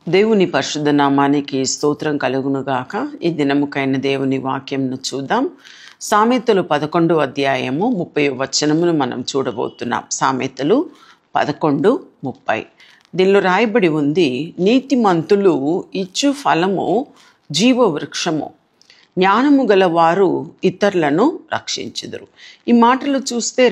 దేవుని పరిశుద్ధ నామానికి స్తోత్రం కలుగునుగాక. ఈ దినముకైన దేవుని వాక్యంను చూద్దాం. సామెతలు 11వ అధ్యాయము 30వ వచనమును మనం చూడబోతున్నాం. సామెతలు 11:30. దీనిలో రాయబడి ఉంది, నీతిమంతులు ఇచ్చు ఫలము జీవవృక్షము, జ్ఞానము గలవారు ఇతరులను రక్షించుదురు. ఈ మాటలు చూస్తే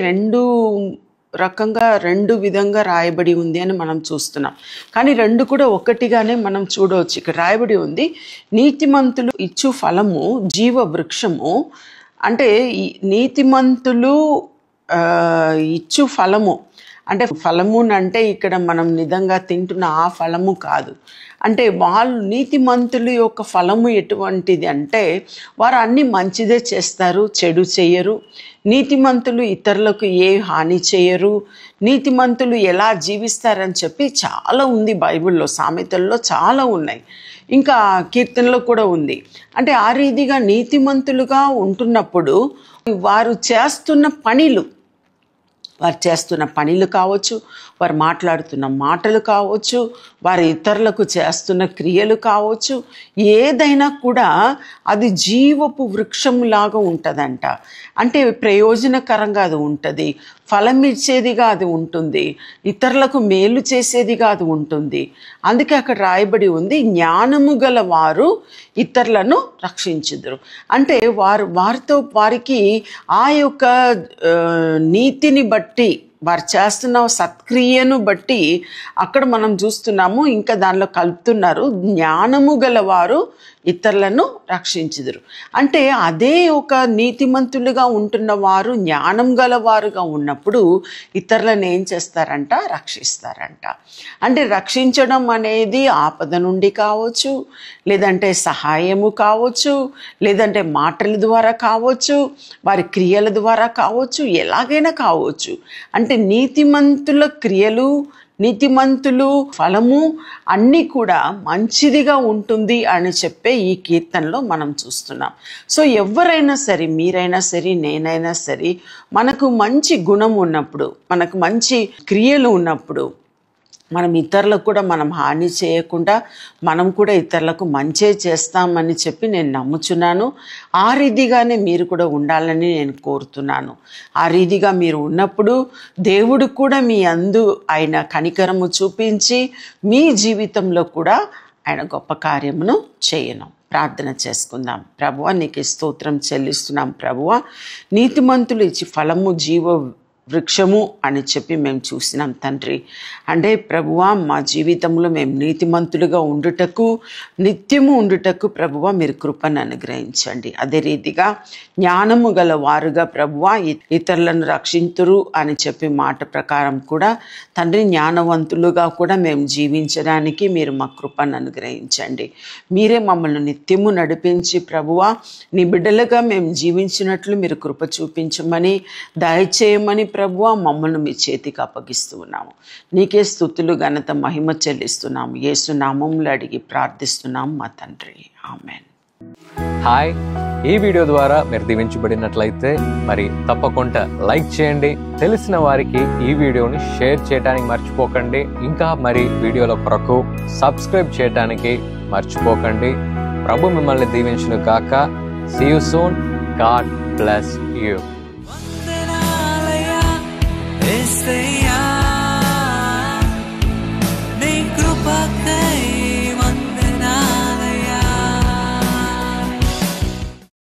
రెండు విధంగా రాయబడి ఉంది అని మనం చూస్తున్నాం. కానీ రెండు కూడా ఒకటిగానే మనం చూడవచ్చు. ఇక్కడ రాయబడి ఉంది, నీతిమంతులు ఇచ్చు ఫలము జీవవృక్షము. అంటే నీతిమంతులు ఇచ్చు ఫలము అంటే ఫలమునంటే ఇక్కడ మనం నిజంగా తింటున్న ఆ ఫలము కాదు. అంటే వాళ్ళు నీతిమంతులు యొక్క ఫలము ఎటువంటిది అంటే వారు అన్నీ మంచిదే చేస్తారు, చెడు చేయరు. నీతిమంతులు ఇతరులకు ఏ హాని చేయరు. నీతిమంతులు ఎలా జీవిస్తారని చెప్పి చాలా ఉంది బైబిల్లో, సామెతల్లో చాలా ఉన్నాయి, ఇంకా కీర్తనలో కూడా ఉంది. అంటే ఆ రీతిగా నీతిమంతులుగా ఉంటున్నప్పుడు వారు చేస్తున్న పనులు కావచ్చు, వారు మాట్లాడుతున్న మాటలు కావచ్చు, వారి ఇతరులకు చేస్తున్న క్రియలు కావచ్చు, ఏదైనా కూడా అది జీవపు వృక్షములాగా ఉంటుందంట. అంటే ప్రయోజనకరంగా అది ఉంటుంది, ఫలం ఇచ్చేదిగా అది ఉంటుంది, ఇతరులకు మేలు చేసేదిగా అది ఉంటుంది. అందుకే అక్కడ రాయబడి ఉంది, జ్ఞానము గల వారు ఇతరులను రక్షించుదురు. అంటే వారికి ఆ యొక్క నీతిని బట్టి, వారు చేస్తున్న సత్క్రియను బట్టి అక్కడ మనం చూస్తున్నాము. ఇంకా దానిలో కలుపుతున్నారు, జ్ఞానము గలవారు ఇతరులను రక్షించుదురు. అంటే అదే ఒక నీతిమంతులుగా ఉంటున్న వారు జ్ఞానం గలవారుగా ఉన్నప్పుడు ఇతరులను ఏం చేస్తారంట? రక్షిస్తారంట. అంటే రక్షించడం అనేది ఆపద నుండి కావచ్చు, లేదంటే సహాయము కావచ్చు, లేదంటే మాటల ద్వారా కావచ్చు, వారి క్రియల ద్వారా కావచ్చు, ఎలాగైనా కావచ్చు. అంటే నీతిమంతుల క్రియలు, నీతిమంతులు ఫలము అన్నీ కూడా మంచిదిగా ఉంటుంది అని చెప్పే ఈ కీర్తనలో మనం చూస్తున్నాం. సో ఎవరైనా సరే, మీరైనా సరే, నేనైనా సరే, మనకు మంచి గుణం ఉన్నప్పుడు, మనకు మంచి క్రియలు ఉన్నప్పుడు, మనం ఇతరులకు కూడా మనం హాని చేయకుండా మనం కూడా ఇతరులకు మంచే చేస్తామని చెప్పి నేను నమ్ముచున్నాను. ఆ రీతిగానే మీరు కూడా ఉండాలని నేను కోరుతున్నాను. ఆ రీతిగా మీరు ఉన్నప్పుడు దేవుడు కూడా మీ అందు ఆయన కనికరము చూపించి మీ జీవితంలో కూడా ఆయన గొప్ప కార్యమును చేయను. ప్రార్థన చేసుకుందాం. ప్రభువా, నీకు స్తోత్రం చెల్లిస్తున్నాం. ప్రభువా, నీతిమంతులు ఇచ్చి ఫలము జీవ వృక్షము అని చెప్పి మేము చూసినాం తండ్రి. అంటే ప్రభువా, మా జీవితంలో మేము నీతిమంతులుగా ఉండుటకు, నిత్యము ఉండుటకు ప్రభువా మీరు కృపను అనుగ్రహించండి. అదే రీతిగా జ్ఞానము గల వారుగా ప్రభువా ఇతరులను రక్షింతురు అని చెప్పి మాట ప్రకారం కూడా తండ్రి జ్ఞానవంతులుగా కూడా మేము జీవించడానికి మీరు మా కృపను అనుగ్రహించండి. మీరే మమ్మల్ని నిత్యము నడిపించి ప్రభువా నీ బిడ్డలుగా మేము జీవించినట్లు మీరు కృప చూపించమని, దయచేయమని ప్రభువా మమ్మల్ని మీ చేతికి అప్పగిస్తూ ఉన్నాము. నీకే స్తుతులు, ఘనత, మహిమ చెల్లిస్తున్నాము. యేసు నామములో అడిగి ప్రార్థిస్తున్నాము మా తండ్రి, ఆమేన్. హాయ్, ఈ వీడియో ద్వారా మీరు దీవించబడినట్లయితే మరి తప్పకుండా లైక్ చేయండి. తెలిసిన వారికి ఈ వీడియోని షేర్ చేయడానికి మర్చిపోకండి. ఇంకా మరి వీడియోల కొరకు సబ్స్క్రైబ్ చేయడానికి మర్చిపోకండి. ప్రభు మిమ్మల్ని దీవించును గాక. See you soon. God bless you.